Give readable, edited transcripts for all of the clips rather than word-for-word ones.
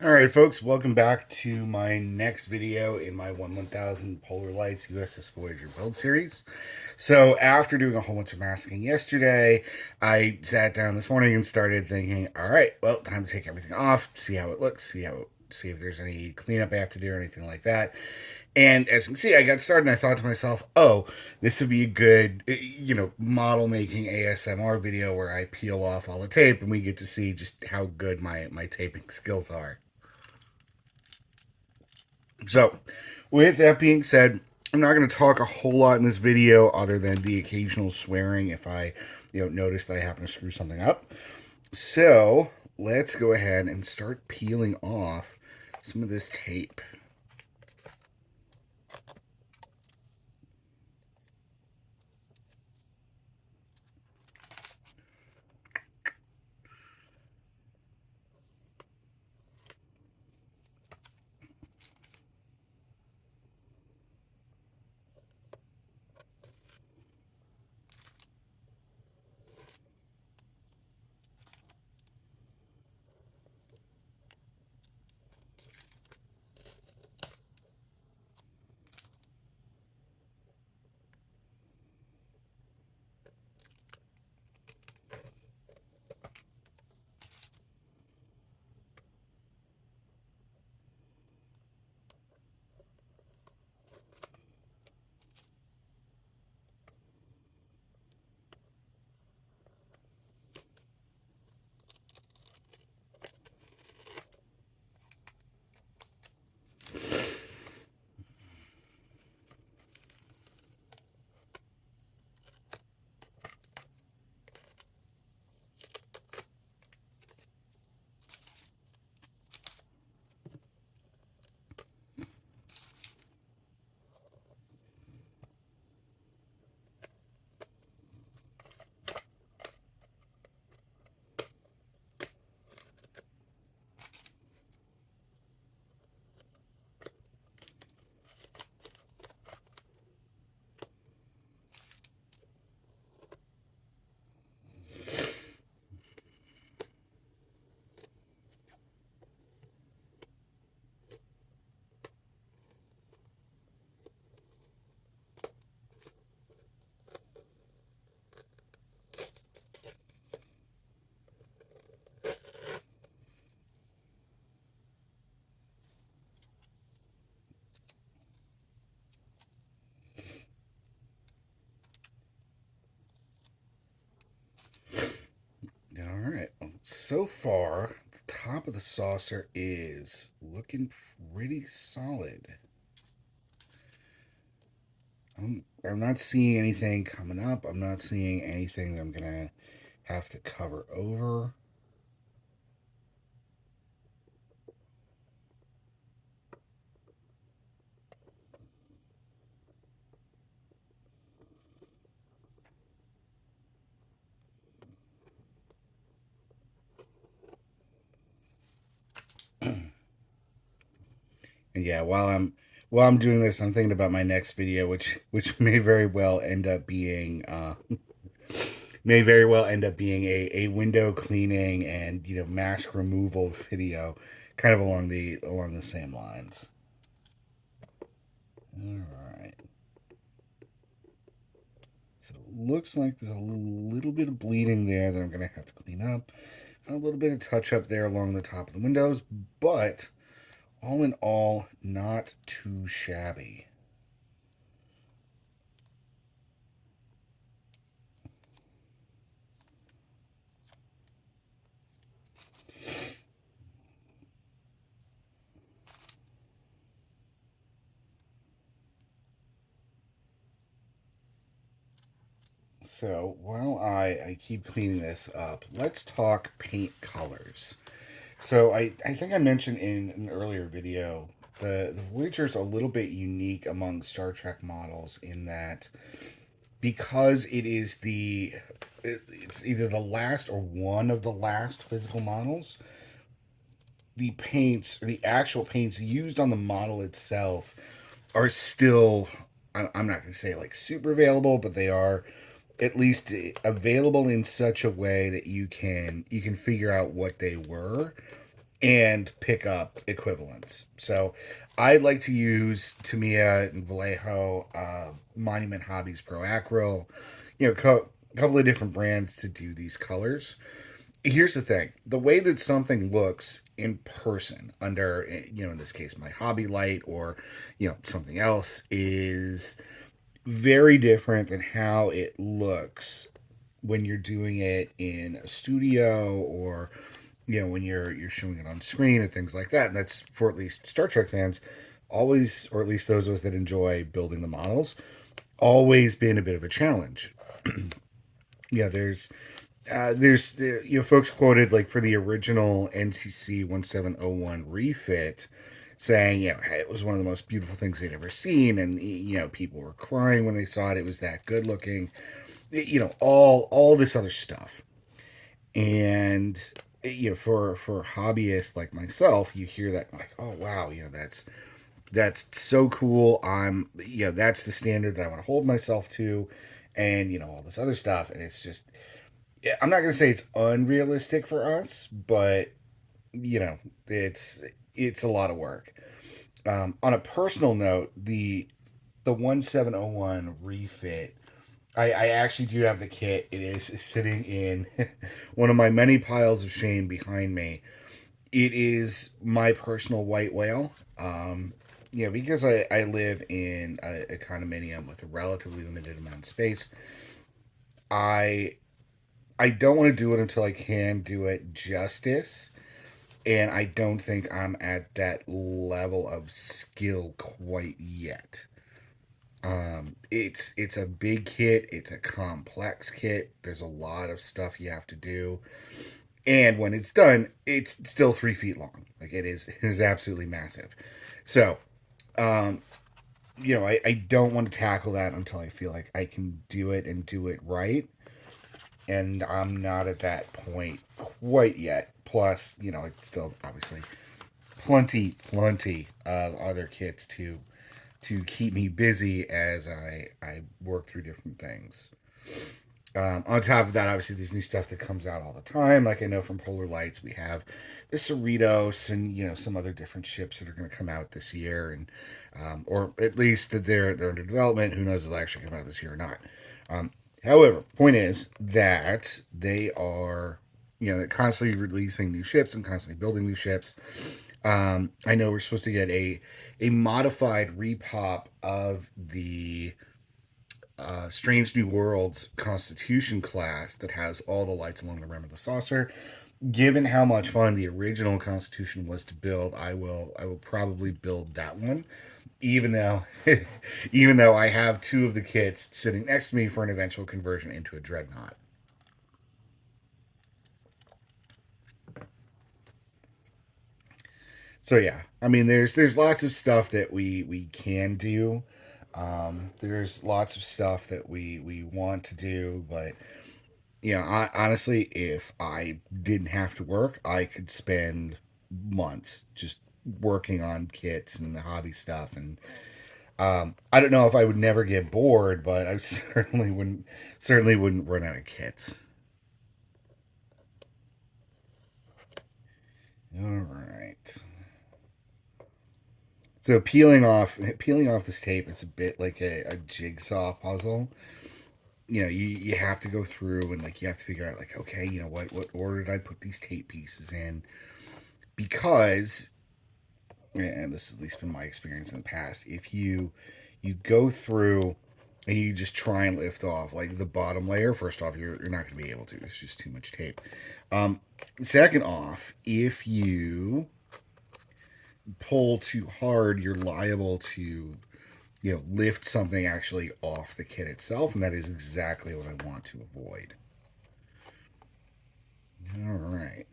Alright folks, welcome back to my next video in my 1/1000 Polar Lights USS Voyager build series. So after doing a whole bunch of masking yesterday, I sat down this morning and started thinking, alright, well, time to take everything off, see how it looks, see if there's any cleanup I have to do or anything like that. And as you can see, I got started and I thought to myself, oh, this would be a good, model making ASMR video where I peel off all the tape and we get to see just how good my taping skills are. So, with that being said, I'm not going to talk a whole lot in this video other than the occasional swearing if I, notice that I happen to screw something up. So, let's go ahead and start peeling off some of this tape. All right. So far, the top of the saucer is looking pretty solid. I'm not seeing anything coming up. I'm not seeing anything that I'm going to have to cover over. And yeah, while I'm doing this, I'm thinking about my next video, which may very well end up being a window cleaning and mask removal video, kind of along the same lines. All right. So it looks like there's a little bit of bleeding there that I'm gonna have to clean up. A little bit of touch up there along the top of the windows, but all in all, not too shabby. So while I keep cleaning this up, let's talk paint colors. So I think I mentioned in an earlier video the Voyager's a little bit unique among Star Trek models in that because it's either the last or one of the last physical models, the actual paints used on the model itself are still, I'm not going to say like super available, but they are at least available in such a way that you can figure out what they were and pick up equivalents. So I like to use Tamiya and Vallejo, Monument Hobbies Pro Acryl, a couple of different brands to do these colors. Here's the thing: the way that something looks in person under, in this case, my hobby light or, something else is very different than how it looks when you're doing it in a studio or when you're showing it on screen and things like that. And that's for at least Star Trek fans, always, or at least those of us that enjoy building the models, always been a bit of a challenge. Yeah, there's folks quoted like for the original NCC 1701 refit saying hey, it was one of the most beautiful things they'd ever seen, and people were crying when they saw it. It was that good looking, all this other stuff. And for hobbyists like myself, you hear that like, oh wow, that's so cool. I'm that's the standard that I want to hold myself to, and all this other stuff. And it's just, I'm not gonna say it's unrealistic for us, but you know it's a lot of work. On a personal note, the 1701 refit, I actually do have the kit. It is sitting in one of my many piles of shame behind me. It is my personal white whale. Because I live in a condominium with a relatively limited amount of space, I I don't want to do it until I can do it justice. And I don't think I'm at that level of skill quite yet. It's a big kit. It's a complex kit. There's a lot of stuff you have to do, and when it's done, it's still 3 feet long. Like it is absolutely massive. So, um, I don't want to tackle that until I feel like I can do it and do it right. And I'm not at that point quite yet. Plus, it's still obviously plenty of other kits to keep me busy as I work through different things. On top of that, obviously, there's new stuff that comes out all the time. Like I know from Polar Lights, we have the Cerritos and some other different ships that are going to come out this year, and or at least that they're under development. Who knows if they'll actually come out this year or not? Um, However, point is that they are they're constantly releasing new ships and constantly building new ships. I know we're supposed to get a modified repop of the Strange New Worlds Constitution class that has all the lights along the rim of the saucer. Given how much fun the original Constitution was to build, I will probably build that one, even though even though I have two of the kits sitting next to me for an eventual conversion into a dreadnought. So yeah, I mean, there's lots of stuff that we can do. There's lots of stuff that we want to do, but honestly, if I didn't have to work, I could spend months just working on kits and hobby stuff. And I don't know if I would never get bored, but I certainly wouldn't run out of kits. All right. So peeling off this tape, it's a bit like a jigsaw puzzle. You have to go through and like you have to figure out like, okay, what order did I put these tape pieces in? Because, and this has at least been my experience in the past, if you go through and you just try and lift off like the bottom layer, first off, you're not going to be able to. It's just too much tape. Second off, if you pull too hard, you're liable to lift something actually off the kit itself, and that is exactly what I want to avoid. All right.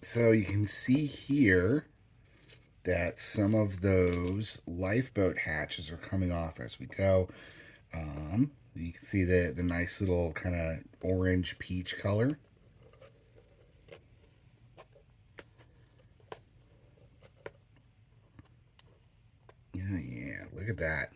So you can see here that some of those lifeboat hatches are coming off as we go. You can see the nice little kind of orange peach color. Yeah, look at that.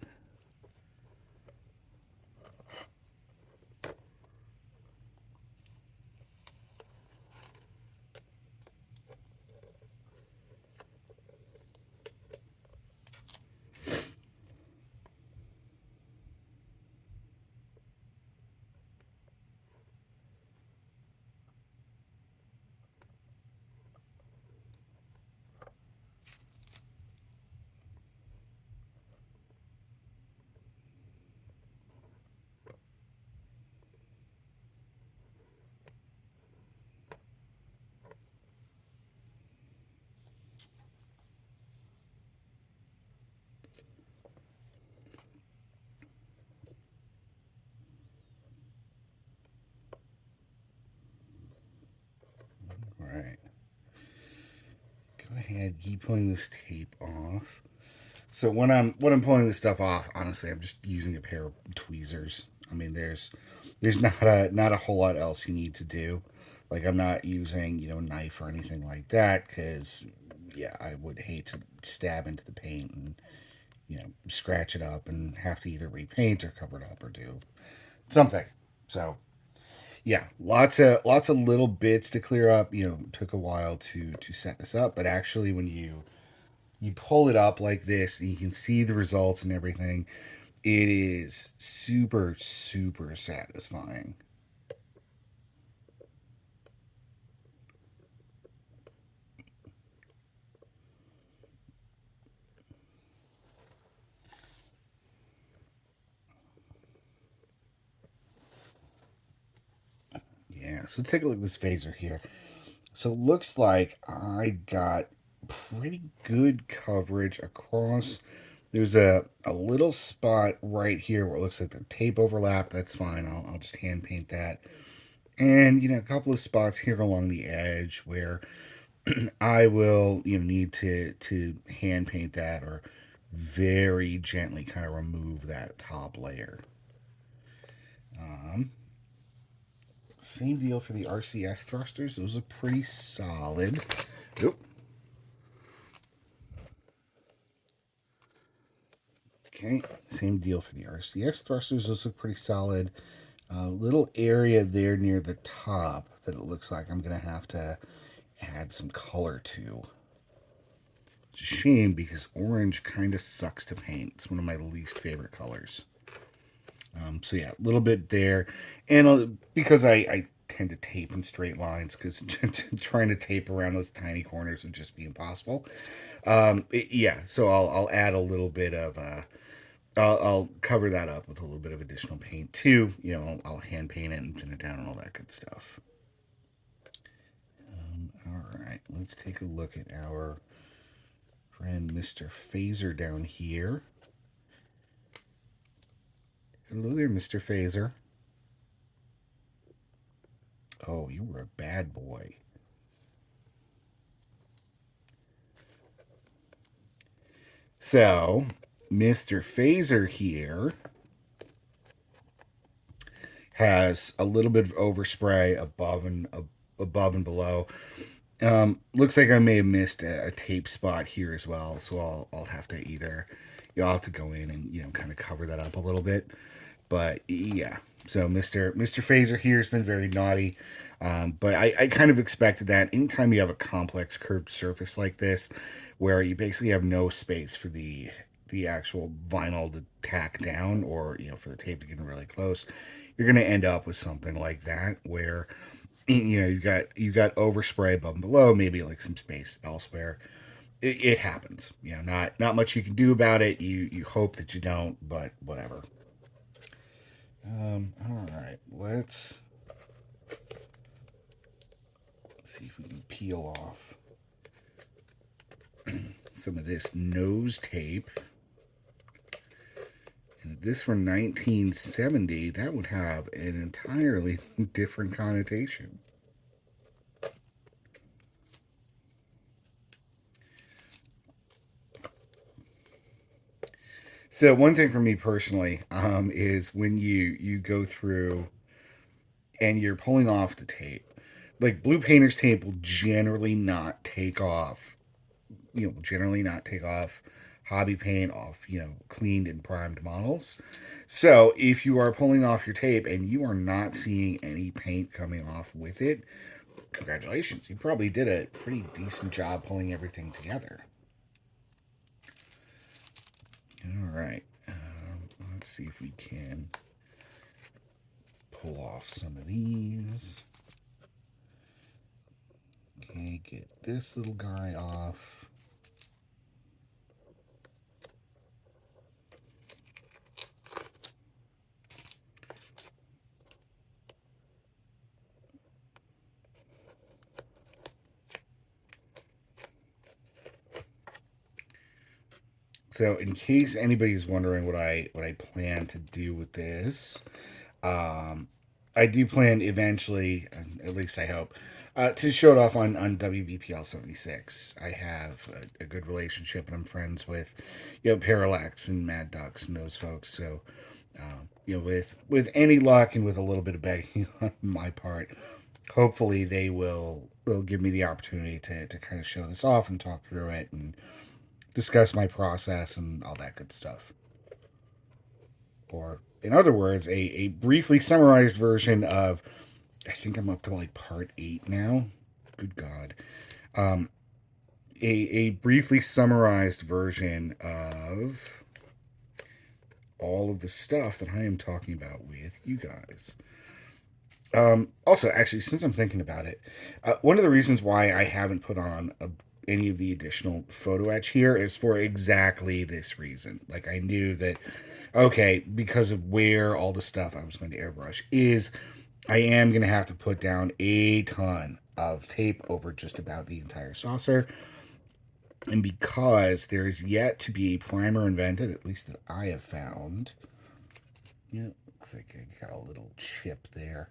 All right. Go ahead, keep pulling this tape off. So when I'm pulling this stuff off, honestly, I'm just using a pair of tweezers. I mean, there's not a whole lot else you need to do. Like I'm not using a knife or anything like that because yeah, I would hate to stab into the paint and scratch it up and have to either repaint or cover it up or do something. So yeah, lots of little bits to clear up. Took a while to set this up, but actually when you pull it up like this and you can see the results and everything, it is super super satisfying. Yeah, so take a look at this phaser here. So it looks like I got pretty good coverage across. There's a little spot right here where it looks like the tape overlap. That's fine. I'll just hand paint that. And a couple of spots here along the edge where I will need to hand paint that or very gently kind of remove that top layer. Um, Same deal for the RCS thrusters. Those are pretty solid. Oop. Okay, same deal for the RCS thrusters. Those look pretty solid. Little area there near the top that it looks like I'm going to have to add some color to. It's a shame because orange kind of sucks to paint. It's one of my least favorite colors. So yeah, a little bit there. And because I tend to tape in straight lines because trying to tape around those tiny corners would just be impossible. Yeah, so I'll add a little bit of I'll cover that up with a little bit of additional paint too. I'll hand paint it and thin it down and all that good stuff. All right, let's take a look at our friend Mr. Phaser down here. Hello there, Mr. Phaser. Oh, you were a bad boy. So, Mr. Phaser here has a little bit of overspray above and below. Looks like I may have missed a tape spot here as well, so I'll have to either you'll have to go in and kind of cover that up a little bit. But yeah, so Mr. Phaser here has been very naughty, but I kind of expected that. Anytime you have a complex curved surface like this, where you basically have no space for the actual vinyl to tack down, or for the tape to get really close, you're going to end up with something like that where you've got overspray above and below, maybe like some space elsewhere. It happens. Not much you can do about it. You hope that you don't, but whatever. All right, let's see if we can peel off some of this nose tape. And if this were 1970, that would have an entirely different connotation. So one thing for me personally is when you go through and you're pulling off the tape, like blue painter's tape will generally not take off. Generally not take off hobby paint off cleaned and primed models. So if you are pulling off your tape and you are not seeing any paint coming off with it, congratulations, you probably did a pretty decent job pulling everything together. All right, let's see if we can pull off some of these. Okay, get this little guy off. So, in case anybody's wondering what I plan to do with this, I do plan eventually, at least I hope, To show it off on WBPL 76. I have a good relationship, and I'm friends with, Parallax and Mad Ducks and those folks. So, with any luck and with a little bit of begging on my part, hopefully they will give me the opportunity to kind of show this off and talk through it and discuss my process and all that good stuff. Or, in other words, a briefly summarized version of, I think I'm up to like part 8 now. Good God. Um, a briefly summarized version of all of the stuff that I am talking about with you guys. Also, actually, since I'm thinking about it, one of the reasons why I haven't put on any of the additional photo etch here is for exactly this reason. Like, I knew that, okay, because of where all the stuff I was going to airbrush is, I am going to have to put down a ton of tape over just about the entire saucer. And because there's yet to be a primer invented, at least that I have found. Yeah, looks like I got a little chip there.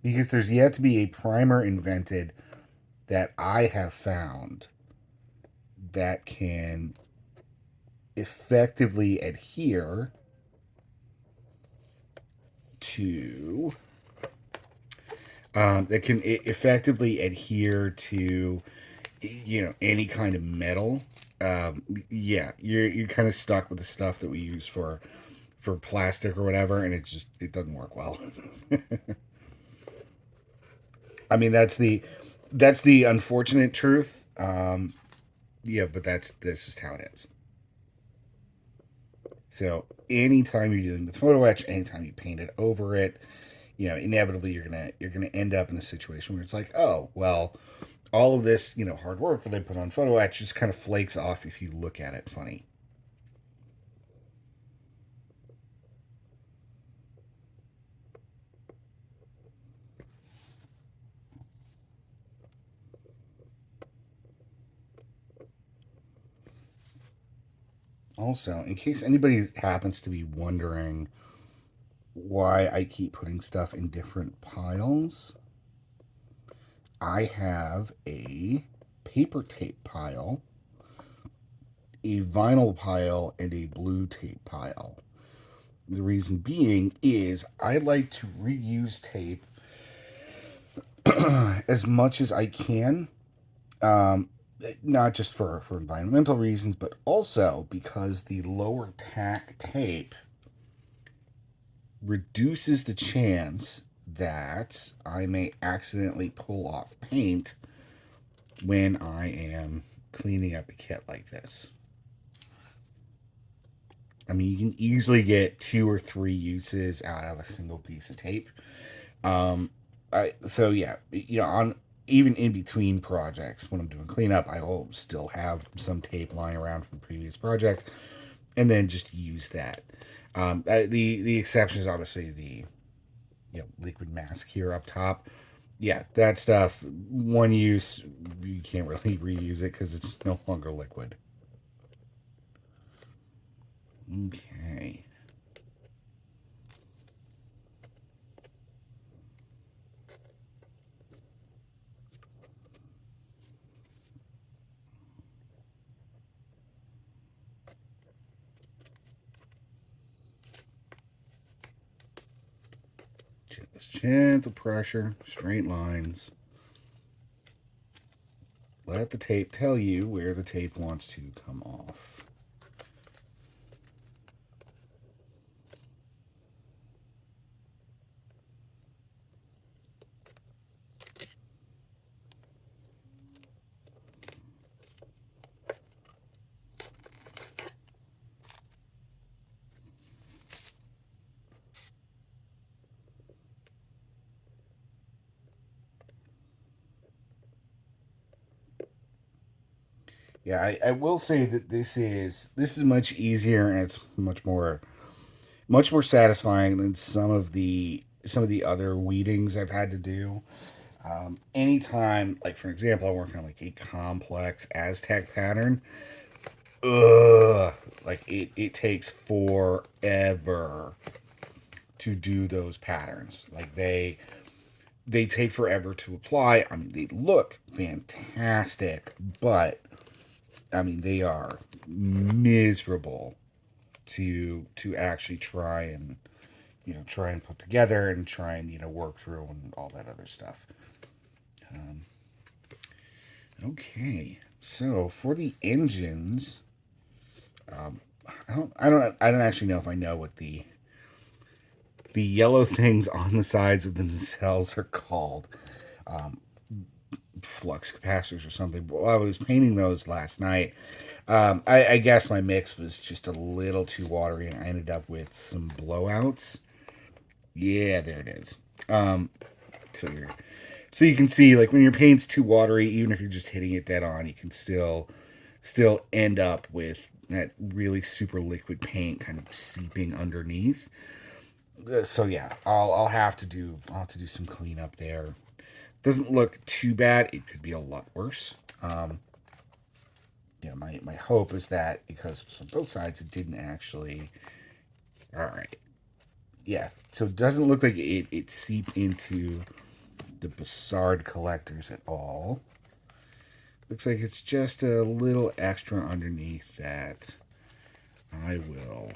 Because there's yet to be a primer invented that I have found that can effectively adhere to effectively adhere to any kind of metal. Yeah, you're kind of stuck with the stuff that we use for plastic or whatever, and it doesn't work well. I mean, that's the unfortunate truth. Yeah, but that's just how it is. So anytime you're dealing with photo etch, anytime you paint it over it, inevitably you're gonna end up in a situation where it's like, oh well, all of this hard work that I put on photo etch just kind of flakes off if you look at it funny. Also, in case anybody happens to be wondering why I keep putting stuff in different piles, I have a paper tape pile, a vinyl pile, and a blue tape pile. The reason being is I like to reuse tape as much as I can. Um, Not just for environmental reasons, but also because the lower tack tape reduces the chance that I may accidentally pull off paint when I am cleaning up a kit like this. I mean, you can easily get 2 or 3 uses out of a single piece of tape. So yeah, on even in between projects when I'm doing cleanup, I will still have some tape lying around from the previous project, and then just use that. The exception is obviously the liquid mask here up top. Yeah, that stuff, one use, you can't really reuse it because it's no longer liquid. Okay. Just gentle pressure, straight lines. Let the tape tell you where the tape wants to come off. Yeah, I will say that this is much easier and it's much more satisfying than some of the other weedings I've had to do. Anytime, like for example, I work on like a complex Aztec pattern, like it takes forever to do those patterns. Like they take forever to apply. I mean, they look fantastic, but I mean, they are miserable to actually try and put together and try and work through and all that other stuff. Um, okay, so for the engines, I don't actually know if I know what the yellow things on the sides of the nacelles are called. Flux capacitors or something. But while I was painting those last night, I guess my mix was just a little too watery, and I ended up with some blowouts. Yeah, there it is. So you can see, like, when your paint's too watery, even if you're just hitting it dead on, you can still end up with that really super liquid paint kind of seeping underneath. So yeah, I'll have to do some cleanup there. Doesn't look too bad. It could be a lot worse. My hope is that because on both sides it didn't actually. All right. Yeah. So it doesn't look like it seeped into the Bassard collectors at all. Looks like it's just a little extra underneath that I will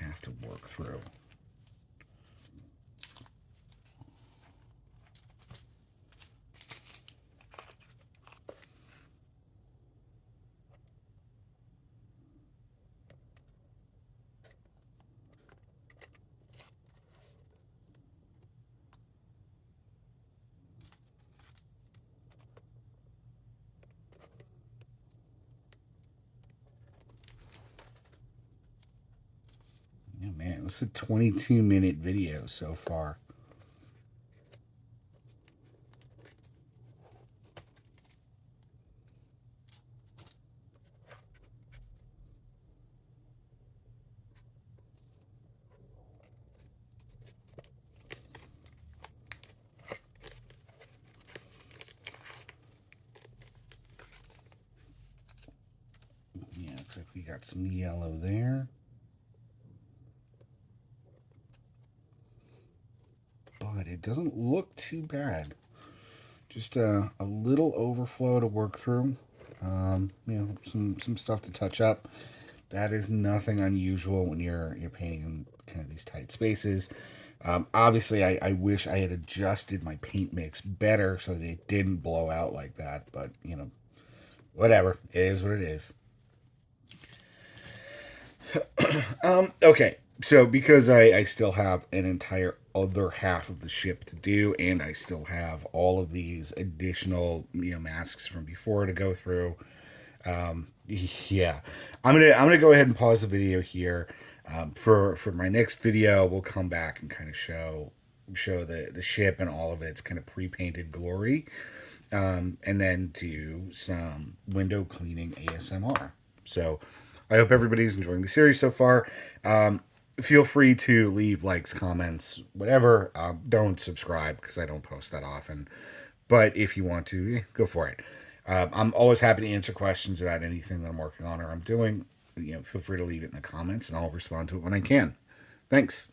have to work through. Oh man, this is a 22-minute video so far. Yeah, looks like we got some yellow there. But it doesn't look too bad. Just a little overflow to work through. Some stuff to touch up. That is nothing unusual when you're painting in kind of these tight spaces. Obviously, I wish I had adjusted my paint mix better so that it didn't blow out like that. But whatever. It is what it is. Okay, so because I still have an entire other half of the ship to do, and I still have all of these additional masks from before to go through. Yeah, I'm gonna go ahead and pause the video here. For my next video, we'll come back and kind of show the ship and all of its kind of pre-painted glory, and then do some window cleaning ASMR. So I hope everybody's enjoying the series so far. Feel free to leave likes, comments, whatever. Don't subscribe because I don't post that often. But if you want to, go for it. I'm always happy to answer questions about anything that I'm working on or I'm doing. Feel free to leave it in the comments, and I'll respond to it when I can. Thanks.